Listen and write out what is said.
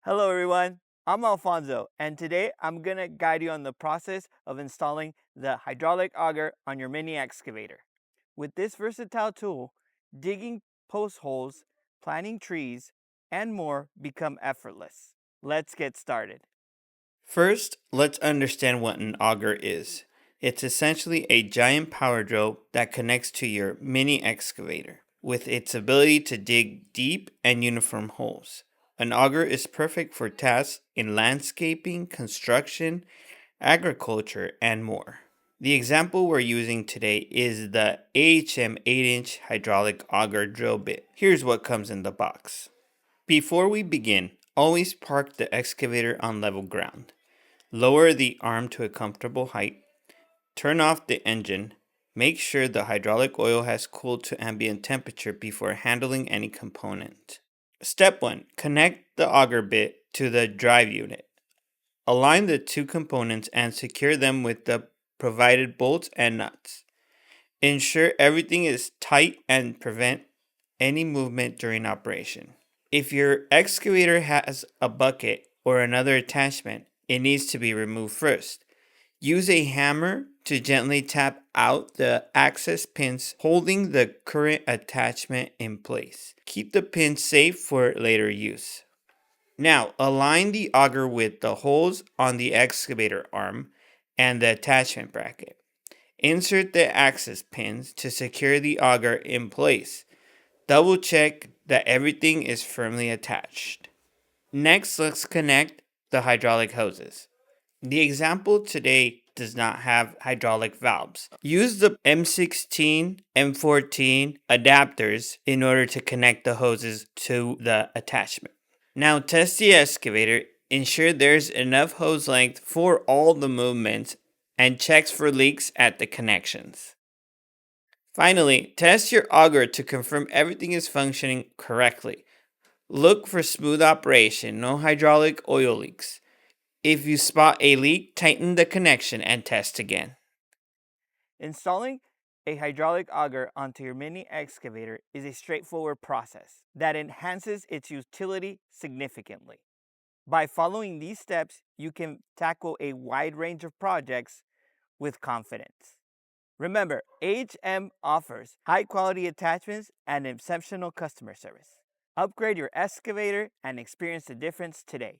Hello everyone, I'm Alfonso, and today I'm going to guide you on the process of installing the hydraulic auger on your mini excavator. With this versatile tool, digging post holes, planting trees, and more become effortless. Let's get started. First, let's understand what an auger is. It's essentially a giant power drill that connects to your mini excavator with its ability to dig deep and uniform holes. An auger is perfect for tasks in landscaping, construction, agriculture, and more. The example we're using today is the AHM 8-inch hydraulic auger drill bit. Here's what comes in the box. Before we begin, always park the excavator on level ground. Lower the arm to a comfortable height. Turn off the engine. Make sure the hydraulic oil has cooled to ambient temperature before handling any component. Step 1. Connect the auger bit to the drive unit. Align the two components and secure them with the provided bolts and nuts. Ensure everything is tight and prevent any movement during operation. If your excavator has a bucket or another attachment, it needs to be removed first. Use a hammer to gently tap out the access pins holding the current attachment in place. Keep the pins safe for later use. Now, align the auger with the holes on the excavator arm and the attachment bracket. Insert the access pins to secure the auger in place. Double check that everything is firmly attached. Next, let's connect the hydraulic hoses. The example today does not have hydraulic valves. Use the M16, M14 adapters in order to connect the hoses to the attachment. Now test the excavator, ensure there's enough hose length for all the movements, and checks for leaks at the connections. Finally, test your auger to confirm everything is functioning correctly. Look for smooth operation, no hydraulic oil leaks. If you spot a leak, tighten the connection and test again. Installing a hydraulic auger onto your mini excavator is a straightforward process that enhances its utility significantly. By following these steps, you can tackle a wide range of projects with confidence. Remember, AHM offers high-quality attachments and exceptional customer service. Upgrade your excavator and experience the difference today.